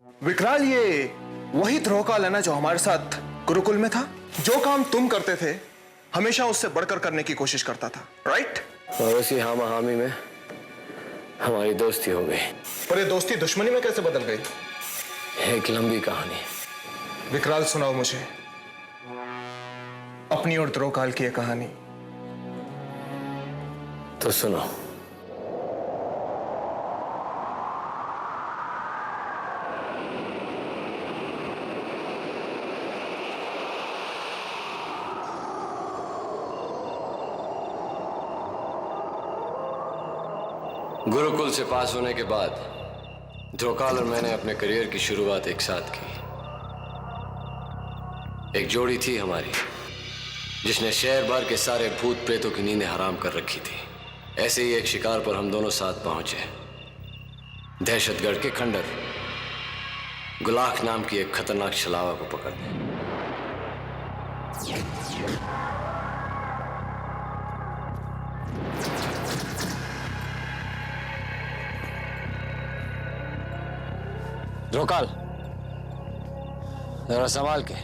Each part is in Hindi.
विकराल, ये वही ध्रुवकाल है ना जो हमारे साथ गुरुकुल में था? जो काम तुम करते थे हमेशा उससे बढ़कर करने की कोशिश करता था, राइट? और उसी हामा हामी में हमारी दोस्ती हो गई। पर ये दोस्ती दुश्मनी में कैसे बदल गई? एक लंबी कहानी। विकराल, सुनाओ मुझे अपनी और ध्रुवकाल की ये कहानी। तो सुनो। गुरुकुल से पास होने के बाद ध्रुवकाल और मैंने अपने करियर की शुरुआत एक साथ की। एक जोड़ी थी हमारी जिसने शहर भर के सारे भूत प्रेतों की नींदें हराम कर रखी थी। ऐसे ही एक शिकार पर हम दोनों साथ पहुंचे। दहशतगढ़ के खंडर गुलाख नाम की एक खतरनाक छलावा को पकड़ने। ध्रुवकाल, जरा संभाल के।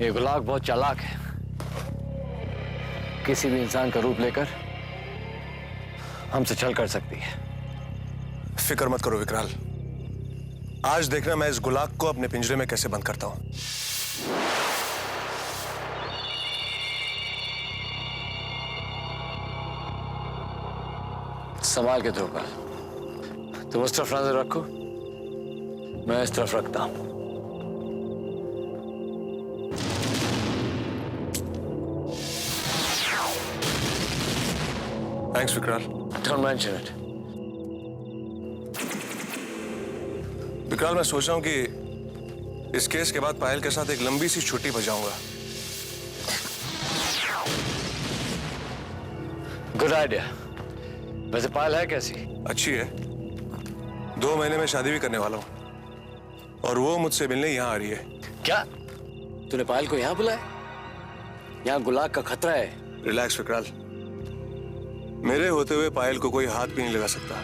ये गुलाग बहुत चालाक है। किसी भी इंसान का रूप लेकर हमसे छल कर सकती है। फिक्र मत करो विकराल, आज देखना मैं इस गुलाग को अपने पिंजरे में कैसे बंद करता हूं। संभाल के ध्रुवकाल, तुम उस तरफ नजर रखो, मैं इस तरफ रखता हूं। थैंक्स विकराल। Don't mention it. विकराल, मैं सोच रहा हूं कि इस केस के बाद पायल के साथ एक लंबी सी छुट्टी बजाऊंगा। Good idea. वैसे पायल है कैसी? अच्छी है, 2 महीने में शादी भी करने वाला हूं और वो मुझसे मिलने यहां आ रही है। क्या तूने पायल को यहां बुलाया? यहां गुलाग का खतरा है। रिलैक्स विकराल, मेरे होते हुए पायल को कोई हाथ भी नहीं लगा सकता।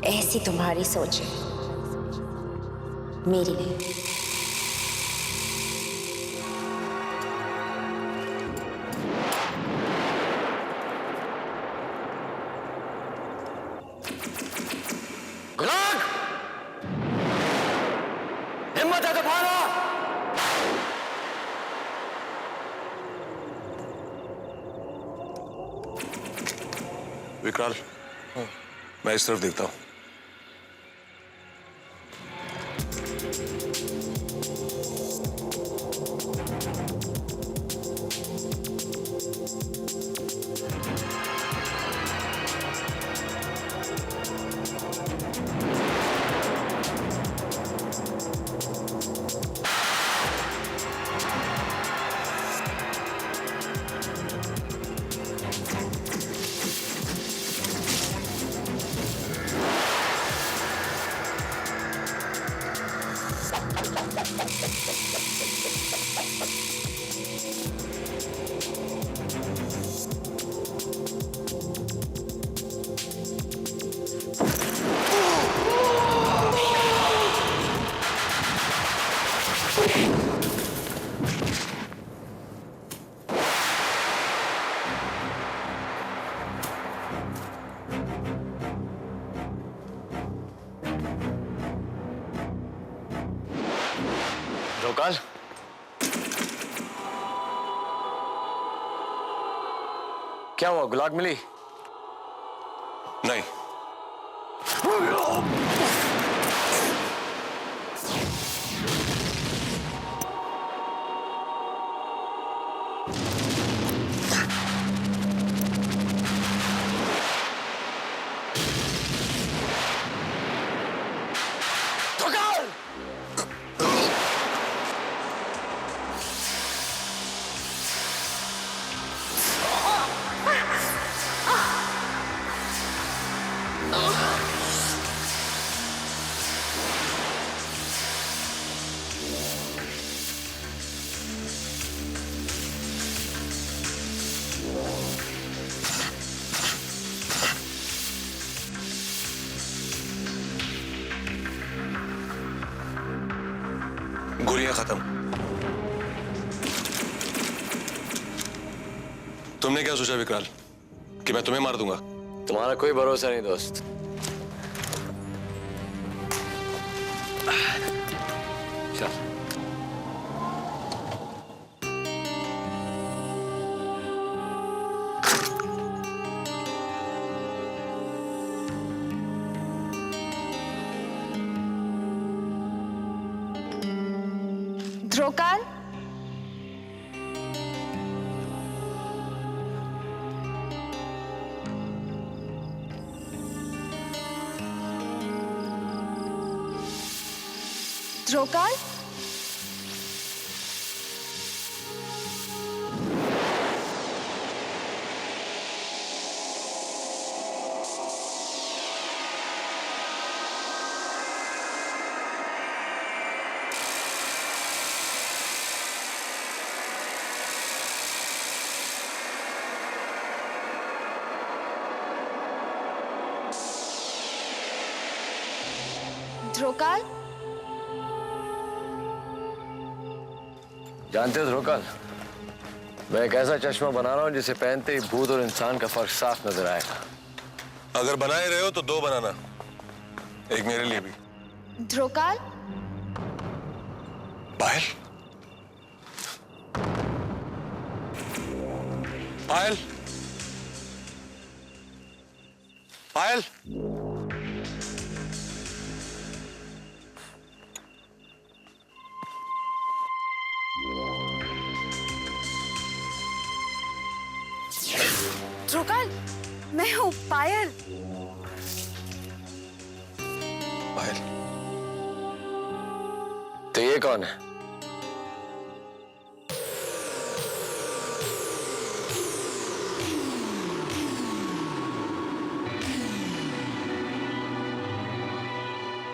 ऐसी तुम्हारी सोच है, मेरी नहीं। गुलाग, हिम्मत है तो भागो। विकराल, मैं इस तरफ देखता हूं। ध्रुवकाल, क्या हुआ? गुलाग मिली? नहीं। गोलियां खत्म। तुमने क्या सोचा विकराल कि मैं तुम्हें मार दूंगा? तुम्हारा कोई भरोसा नहीं दोस्त। चल। ध्रुवकाल, ध्रुवकाल, ध्रुवकाल, जानते हो ध्रुवकाल, मैं एक ऐसा चश्मा बना रहा हूं जिसे पहनते ही भूत और इंसान का फर्क साफ नजर आएगा। अगर बनाए रहे हो तो 2 बनाना, एक मेरे लिए भी। ध्रुवकाल, पायल, पायल, पायल, ध्रुवकाल, मैं हूँ पायल। पायल, तो ये कौन है?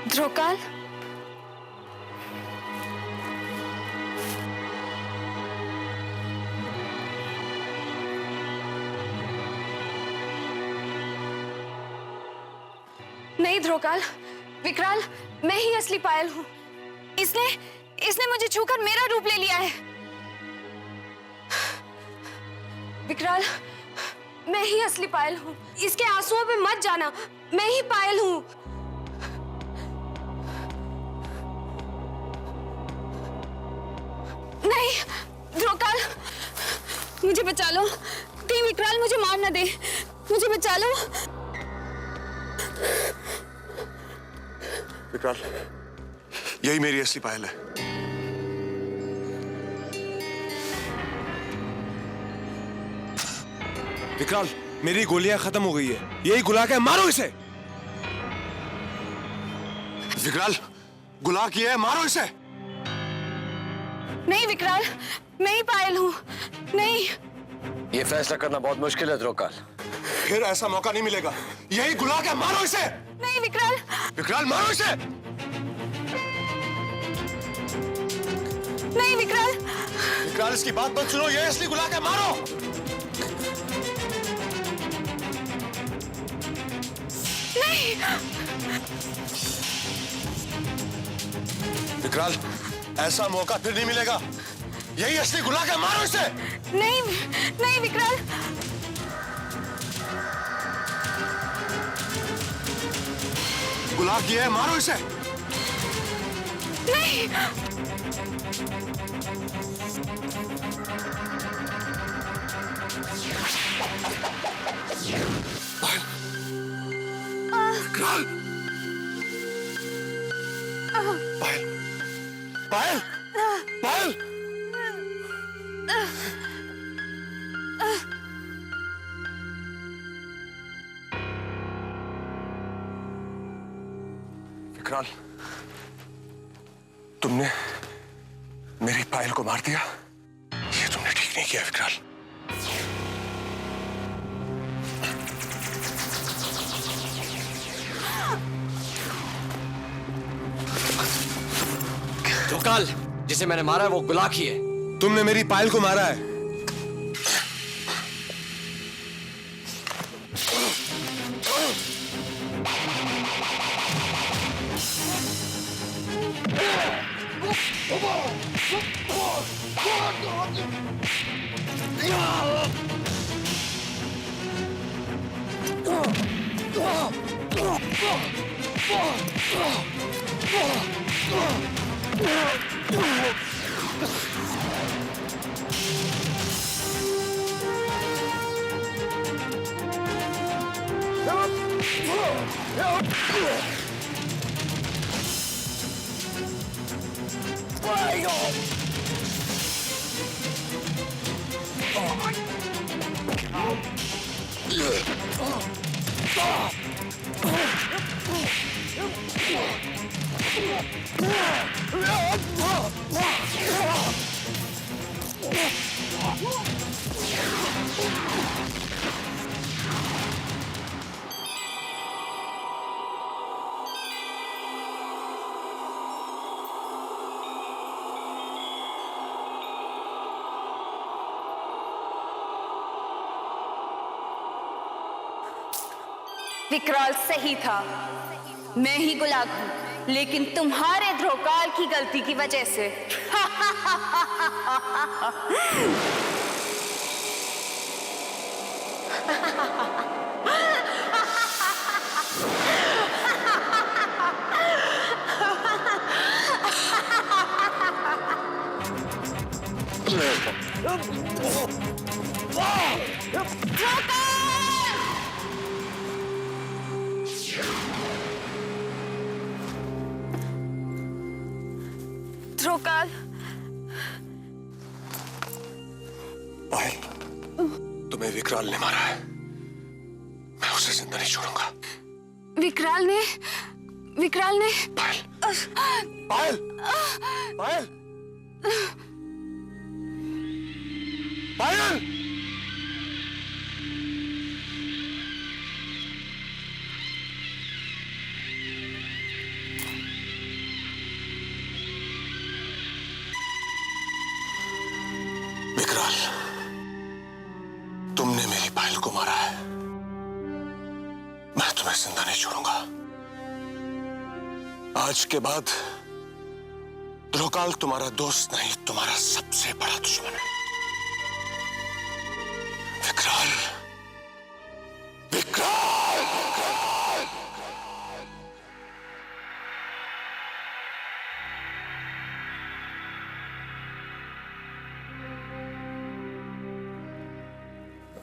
ध्रुवकाल, नहीं ध्रुवकाल, विकराल, मैं ही असली पायल हूँ। इसने मुझे छूकर मेरा रूप ले लिया है। विकराल, मैं ही असली पायल हूँ। इसके आंसुओं पे मत जाना, मैं ही पायल हूँ। नहीं ध्रुवकाल, मुझे बचा लो। कहीं विकराल मुझे मार ना दे, मुझे बचा लो। विकराल, यही मेरी असली पायल है। विकराल, मेरी गोलियां खत्म हो गई है, यही गुलाक है, मारो इसे। विकराल, गुलाक ये है, मारो इसे। नहीं विकराल, मैं ही पायल हूँ। नहीं। ये फैसला करना बहुत मुश्किल है ध्रुवकाल। फिर ऐसा मौका नहीं मिलेगा, यही गुलाक है, मारो इसे। नहीं विकराल। विकराल, मारो इसे। नहीं विकराल। विकराल, इसकी बात मत सुनो, ये असली गुलाक है, मारो। नहीं। विकराल, ऐसा मौका फिर नहीं मिलेगा, यही असली गुलाक है, मारो इसे। नहीं नहीं विकराल। गुलाक ये है, मारो इसे। नहीं। विकराल, पायल, पायल, पायल। विकराल, तुमने मेरी पायल को मार दिया, ये तुमने ठीक नहीं किया विकराल। ध्रुवकाल, जिसे मैंने मारा है वो गुलाक ही है। तुमने मेरी पायल को मारा है। विकराल सही था, मैं ही गुलाब हूं, लेकिन तुम्हारे ध्रुवकाल की गलती की वजह से। ध्रुवकाल, पायल, तुम्हें विकराल ने मारा है। मैं उसे जिंदा नहीं छोड़ूंगा। विकराल ने पायल, पायल, पायल, पायल! विकराल, तुमने मेरी पायल को मारा है। मैं तुम्हें जिंदा नहीं छोड़ूंगा। आज के बाद ध्रुवकाल तुम्हारा दोस्त नहीं, तुम्हारा सबसे बड़ा दुश्मन है। विकराल, विकराल, विकराल!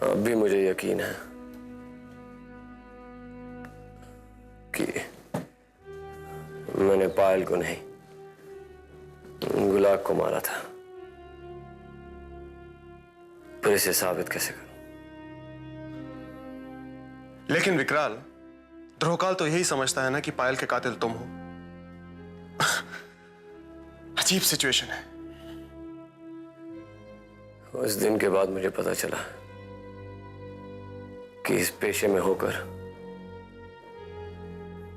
अब भी मुझे यकीन है कि मैंने पायल को नहीं, गुलाब को मारा था। पर इसे साबित कैसे करूं? लेकिन विकराल, ध्रुवकाल तो यही समझता है ना कि पायल के कातिल तुम हो। अजीब सिचुएशन है। उस दिन के बाद मुझे पता चला कि इस पेशे में होकर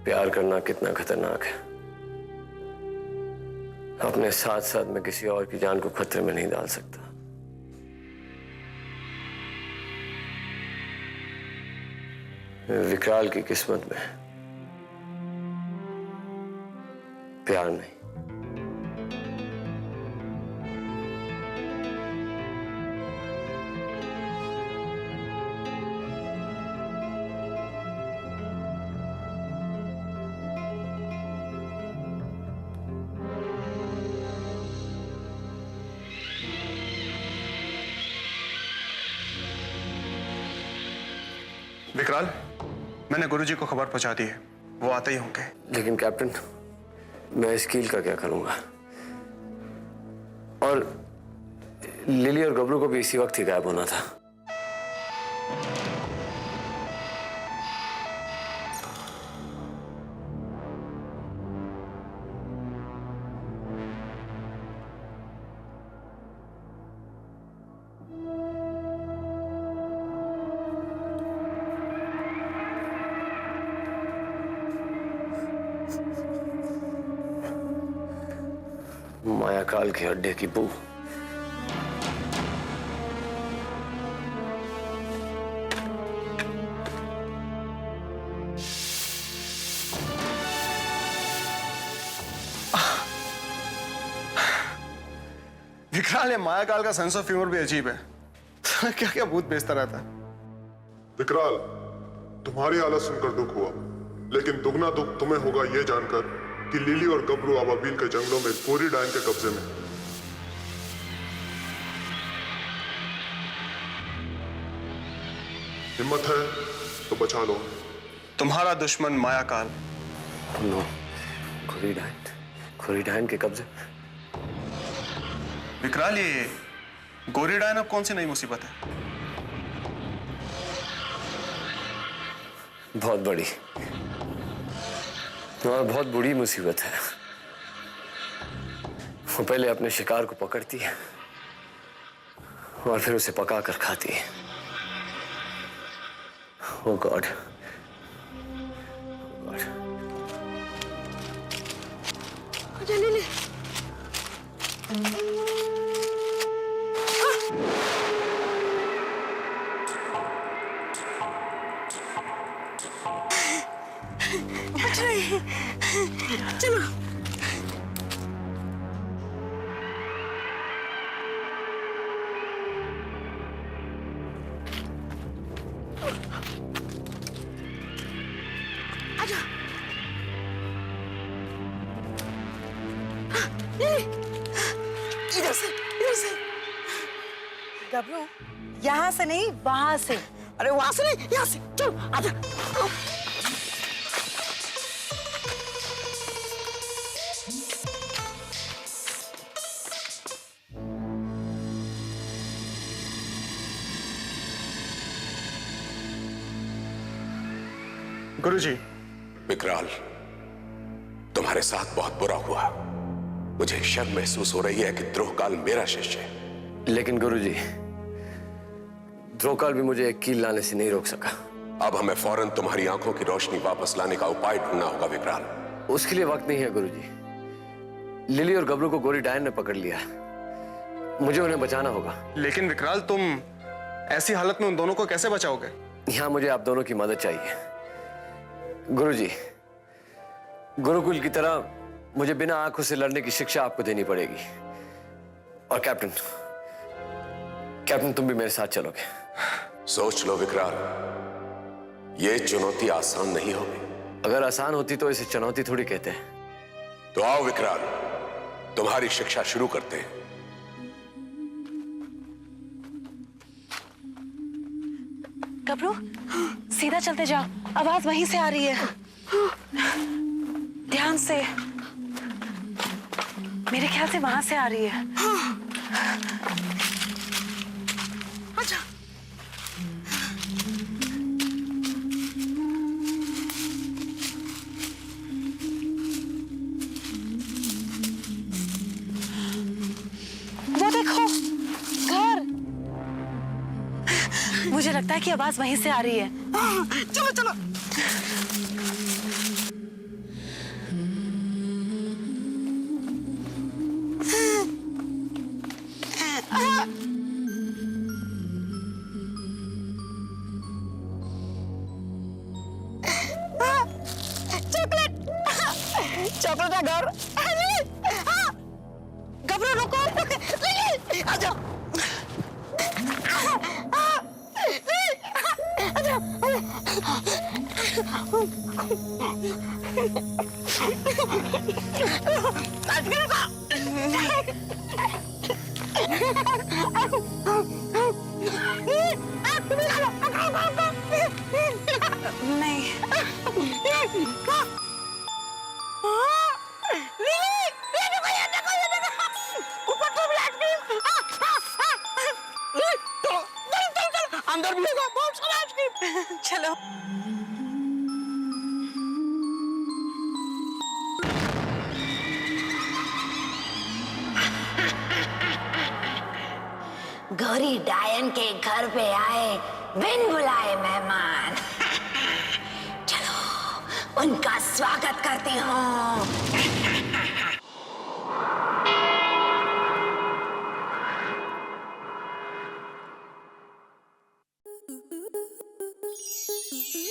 प्यार करना कितना खतरनाक है। अपने साथ साथ मैं किसी और की जान को खतरे में नहीं डाल सकता। विकराल की किस्मत में प्यार नहीं। विकराल, मैंने गुरुजी को खबर पहुंचा दी है, वो आते ही होंगे। लेकिन कैप्टन, मैं इस कील का क्या करूंगा? और लिली और गबरू को भी इसी वक्त ही गायब होना था। मायाकाल के अड्डे की बू। विकराल, ये मायाकाल का सेंस ऑफ ह्यूमर भी अजीब है। क्या क्या भूत बेचता रहता है। विकराल, तुम्हारी हालत सुनकर दुख हुआ, लेकिन दुगना दुख तुम्हें होगा ये जानकर कि लिली और गबरू अबाबील के जंगलों में गोरी डायन के कब्जे में। हिम्मत है तो बचा लो। तुम्हारा दुश्मन मायाकाल। नो, गोरी डायन के कब्जे। विकराल, ये गोरी डायन अब कौन सी नई मुसीबत है? बहुत बड़ी और बहुत बुरी मुसीबत है। वो पहले अपने शिकार को पकड़ती है और फिर उसे पका कर खाती है। Oh God. लिली, चलो। आजा। इधर से। गबरू, यहाँ से नहीं वहां से। अरे वहां से नहीं, यहाँ से। चल आजा। गुरुजी, विकराल, तुम्हारे साथ बहुत बुरा हुआ। मुझे शर्म महसूस हो रही है कि द्रोहकाल मेरा शिष्य है। लेकिन गुरुजी, द्रोहकाल भी मुझे एक कील लाने से नहीं रोक सका। अब हमें फौरन तुम्हारी आंखों की रोशनी वापस लाने का उपाय ढूंढना होगा विकराल। उसके लिए वक्त नहीं है गुरुजी। लिली और गबरू को गोरी डायन ने पकड़ लिया। मुझे उन्हें बचाना होगा। लेकिन विकराल, तुम ऐसी हालत में उन दोनों को कैसे बचाओगे? यहां मुझे आप दोनों की मदद चाहिए। गुरुजी, गुरुकुल की तरह मुझे बिना आंखों से लड़ने की शिक्षा आपको देनी पड़ेगी। और कैप्टन, तुम भी मेरे साथ चलोगे। सोच लो विकराल, ये चुनौती आसान नहीं होगी। अगर आसान होती तो इसे चुनौती थोड़ी कहते हैं। तो आओ विकराल, तुम्हारी शिक्षा शुरू करते हैं। गबरू, सीधा चलते जाओ, आवाज वहीं से आ रही है। ध्यान से। मेरे ख्याल से वहां से आ रही है। आजा। वो देखो, घर। मुझे लगता है कि आवाज वहीं से आ रही है। चलो चलो। चॉकलेट का घर। गबरू रुको। आजा। अंदर भी होगा बहुत सारा आइसक्रीम। चलो। गोरी डायन के घर पे आए बिन बुलाए मेहमान। चलो उनका स्वागत करती हूँ।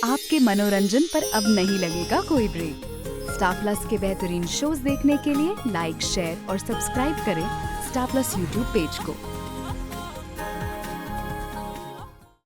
आपके मनोरंजन पर अब नहीं लगेगा कोई ब्रेक। स्टार प्लस के बेहतरीन शोज देखने के लिए लाइक, शेयर और सब्सक्राइब करें स्टार प्लस यूट्यूब पेज को।